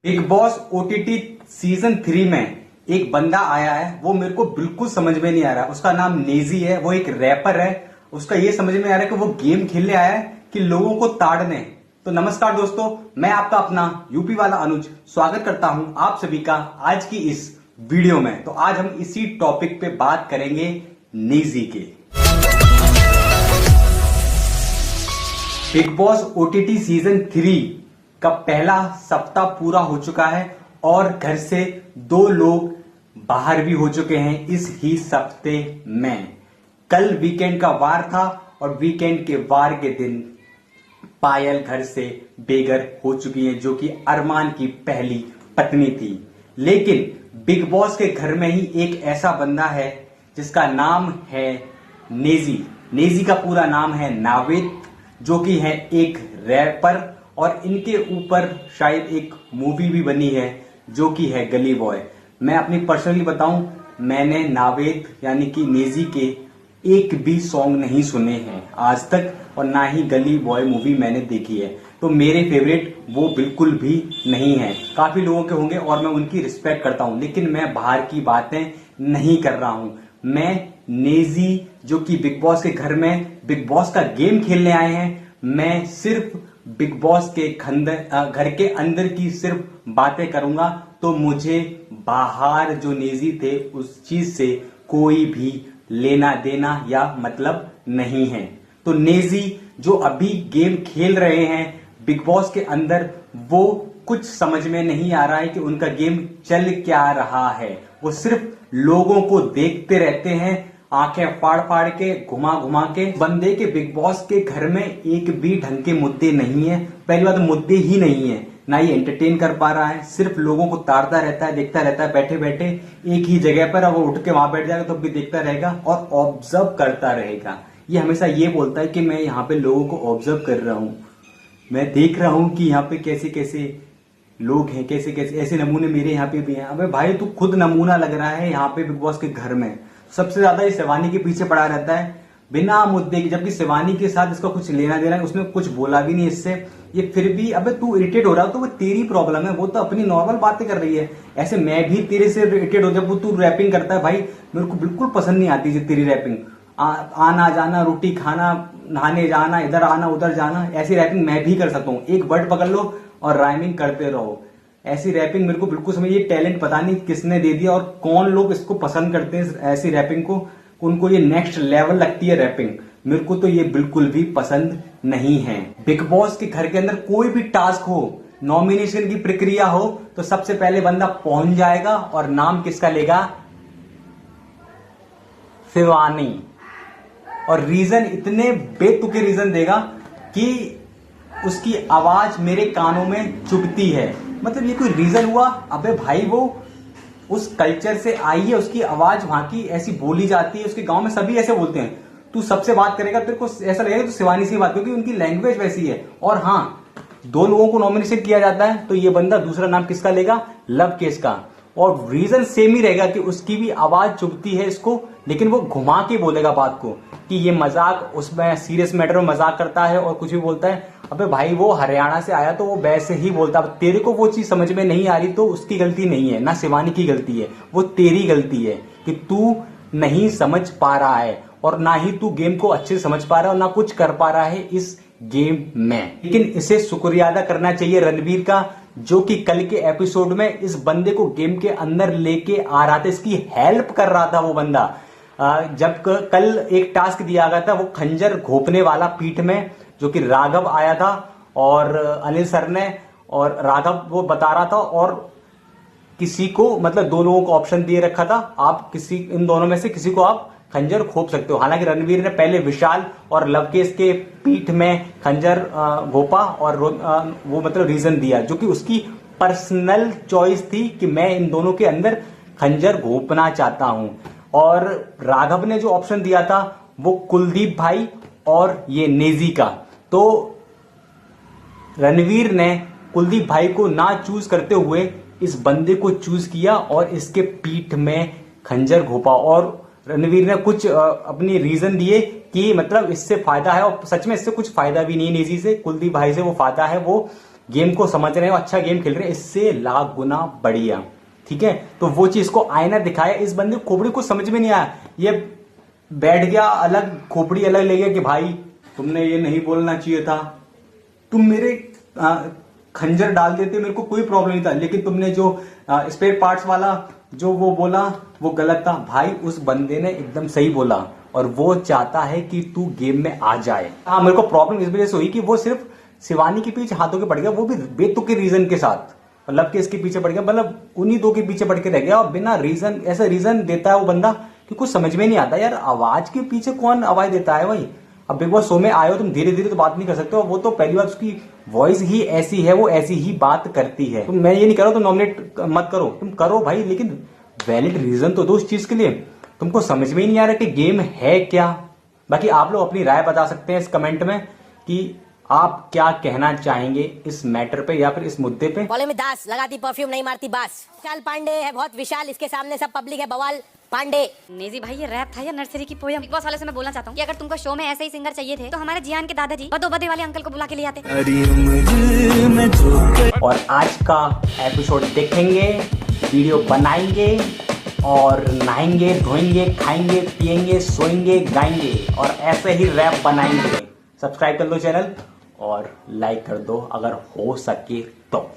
Big boss OTT season 3 में एक बंदा आया है। वो मेरे को बिल्कुल समझ में नहीं आ रहा। उसका नाम नेजी है। वो एक रैपर है। उसका ये समझ में आ रहा है कि वो गेम खेलने आया है कि लोगों को ताड़ने। तो नमस्कार दोस्तों, मैं आपका अपना यूपी वाला अनुज स्वागत करता हूं आप सभी का आज की इस वीडियो में। तो आज हम इसी टॉपिक पे बात करेंगे नेजी के। बिग बॉस ओटीटी सीजन 3 का पहला सप्ताह पूरा हो चुका है और घर से 2 लोग बाहर भी हो चुके हैं इस ही सप्ते में। कल वीकेंड का वार था और वीकेंड के वार के दिन पायल घर से बेघर हो चुकी है, जो कि अरमान की पहली पत्नी थी। लेकिन बिग बॉस के घर में ही एक ऐसा बंदा है जिसका नाम है नेजी। नेजी का पूरा नाम है नावेद, जो कि है एक रैपर और इनके ऊपर शायद एक मूवी भी बनी है जो कि है गली बॉय। मैं अपनी पर्सनली बताऊं, मैंने नावेद यानी कि नेजी के एक भी सॉन्ग नहीं सुने हैं आज तक, और ना ही गली बॉय मूवी मैंने देखी है। तो मेरे फेवरेट वो बिल्कुल भी नहीं है। काफी लोगों के होंगे और मैं उनकी रिस्पेक्ट करता हूं, लेकिन मैं बाहर की बातें नहीं कर रहा हूं। मैं नेजी जो कि बिग बॉस के घर में बिग बॉस का गेम खेलने आए हैं, मैं सिर्फ बिग बॉस के घर के अंदर की सिर्फ बातें करूंगा। तो मुझे बाहर जो नेजी थे उस चीज से कोई भी लेना देना या मतलब नहीं है। तो नेजी जो अभी गेम खेल रहे हैं बिग बॉस के अंदर, वो कुछ समझ में नहीं आ रहा है कि उनका गेम चल क्या रहा है। वो सिर्फ लोगों को देखते रहते हैं, आंखें फाड़ फाड़ के, घुमा घुमा के। बंदे के बिग बॉस के घर में एक भी ढंग के मुद्दे नहीं है। पहली बात, मुद्दे ही नहीं है, ना ये एंटरटेन कर पा रहा है, सिर्फ लोगों को ताड़ता रहता है, देखता रहता है बैठे बैठे एक ही जगह पर। अब वो उठ के वहां बैठ जाएगा तो भी देखता रहेगा और ऑब्जर्व करता रहेगा। ये हमेशा ये बोलता है कि मैं यहाँ पे लोगों को ऑब्जर्व कर रहा हूं, मैं देख रहा हूं कि यहाँ पे कैसे कैसे लोग हैं, कैसे कैसे ऐसे नमूने मेरे यहाँ पे भी हैं। अबे भाई, तू खुद नमूना लग रहा है यहाँ पे बिग बॉस के घर में। सबसे ज्यादा ये शिवानी के पीछे पड़ा रहता है बिना मुद्दे की, जबकि शिवानी के साथ इसका कुछ लेना देना है, उसने कुछ बोला भी नहीं इससे। ये फिर भी, अबे तू इरिटेट हो रहा है तो वो तेरी प्रॉब्लम है, वो तो अपनी नॉर्मल बातें कर रही है। ऐसे मैं भी तेरे से इरिटेट हो जब वो तू रैपिंग करता है। भाई मेरे को बिल्कुल पसंद नहीं आती तेरी रैपिंग। आना जाना, रोटी खाना, नहाने जाना, इधर आना उधर जाना, ऐसी रैपिंग मैं भी कर सकता हूँ। एक वर्ड पकड़ लो और राइमिंग करते रहो। ऐसी रैपिंग मेरे को बिल्कुल समझ, ये टैलेंट पता नहीं किसने दे दिया और कौन लोग इसको पसंद करते हैं ऐसी रैपिंग को। उनको ये नेक्स्ट लेवल लगती है रैपिंग। मेरे को तो ये बिल्कुल भी पसंद नहीं है। बिग बॉस के घर के अंदर कोई भी टास्क हो, नॉमिनेशन की प्रक्रिया हो, तो सबसे पहले बंदा पहुंच जाएगा और नाम किसका लेगा? शिवानी। और रीजन इतने बेतुके रीजन देगा कि उसकी आवाज मेरे कानों में चुभती है। मतलब ये कोई रीजन हुआ? अबे भाई, वो उस कल्चर से आई है, उसकी आवाज वहां की ऐसी बोली जाती है, उसके गांव में सभी ऐसे बोलते हैं। तू सबसे बात करेगा तेरे को ऐसा लगेगा तो शिवानी से बात, क्योंकि उनकी लैंग्वेज वैसी है। और हाँ, 2 लोगों को नॉमिनेशन किया जाता है तो ये बंदा दूसरा नाम किसका लेगा? लव केस का। और रीजन सेम ही रहेगा कि उसकी भी आवाज चुभती है इसको, लेकिन वो घुमा के बोलेगा बात को कि ये मजाक, उसमें सीरियस मैटर में मजाक करता है और कुछ भी बोलता है। अबे भाई, वो हरियाणा से आया तो वो वैसे ही बोलता। तेरे को वो चीज समझ में नहीं आ रही तो उसकी गलती नहीं है, ना शिवानी की गलती है, वो तेरी गलती है कि तू नहीं समझ पा रहा है और ना ही तू गेम को अच्छे से समझ पा रहा है और ना कुछ कर पा रहा है इस गेम में। लेकिन इसे शुक्रिया अदा करना चाहिए रणवीर का, जो कि कल के एपिसोड में इस बंदे को गेम के अंदर लेके आ रहा था, इसकी हेल्प कर रहा था वो बंदा। जब कल एक टास्क दिया गया था वो खंजर घोपने वाला पीठ में, जो कि राघव आया था और अनिल सर ने, और राघव वो बता रहा था और किसी को, मतलब 2 लोगों को ऑप्शन दिए रखा था, आप किसी इन दोनों में से किसी को आप खंजर खोप सकते हो। हालांकि रणवीर ने पहले विशाल और लवकेश के पीठ में खंजर घोपा और वो मतलब रीजन दिया, जो कि उसकी पर्सनल चॉइस थी कि मैं इन दोनों के अंदर खंजर घोपना चाहता हूं। और राघव ने जो ऑप्शन दिया था वो कुलदीप भाई और ये नेजी का। तो रणवीर ने कुलदीप भाई को ना चूज करते हुए इस बंदे को चूज किया और इसके पीठ में खंजर घोपा। और रणवीर ने कुछ अपनी रीजन दिए कि मतलब इससे फायदा है, और सच में इससे कुछ फायदा भी नहीं है नेजी से, कुलदीप भाई से वो फायदा है। वो गेम को समझ रहे हो, अच्छा गेम खेल रहे हैं, इससे लाख गुना बढ़िया। ठीक है, तो वो चीज को आईना दिखाया, इस बंदे को खोपड़ी कुछ समझ में नहीं आया, ये बैठ गया अलग, खोपड़ी अलग ले गया कि भाई तुमने ये नहीं बोलना चाहिए था, तुम मेरे खंजर डाल देते, मेरे को कोई प्रॉब्लम नहीं था, लेकिन तुमने जो स्पेयर पार्ट्स वाला जो वो बोला वो गलत था। भाई उस बंदे ने एकदम सही बोला, और वो चाहता है कि तू गेम में आ जाए। हाँ, मेरे को प्रॉब्लम इस वजह से हुई कि वो सिर्फ शिवानी के पीछे हाथों के पड़ गया, वो भी बेतुके रीजन के साथ, मतलब कि इसके पीछे पड़ गया, मतलब उन्हीं दो के पीछे पड़ के रह गया, और बिना रीजन, ऐसा रीजन देता है वो बंदा कि कुछ समझ में नहीं आता यार, आवाज के पीछे कौन आवाज देता है भाई। अब बिग बॉस शो में आए हो तुम, धीरे धीरे तो बात नहीं कर सकते हो, वो तो पहली बार उसकी वॉइस ही ऐसी है, वो ऐसी ही बात करती है। तो मैं ये नहीं कह रहा तुम नॉमिनेट मत करो, तुम करो भाई, लेकिन वैलिड रीजन तो दो उस चीज के लिए। तुमको समझ में ही नहीं आ रहा कि गेम है क्या। बाकी आप लोग अपनी राय बता सकते हैं इस कमेंट में कि आप क्या कहना चाहेंगे इस मैटर पे या फिर इस मुद्दे पे। बोले में दास लगाती परफ्यूम नहीं मारती बास। विशाल पांडे है बहुत विशाल, इसके सामने सब पब्लिक है बवाल पांडे। नेजी भाई ये रैप था या नर्सरी की पोयम? बिग बॉस वाले से मैं बोलना चाहता हूँ कि अगर तुमको शो में ऐसे ही सिंगर चाहिए थे तो हमारे जियान के दादाजी बदो बदे वाले अंकल को बुला के ले आते। और आज का एपिसोड देखेंगे, वीडियो बनाएंगे और नहाएंगे, धोएंगे, खाएंगे, पिएंगे, सोएंगे, गाएंगे और ऐसे ही रैप बनाएंगे। सब्सक्राइब कर लो चैनल और लाइक कर दो अगर हो सके तो।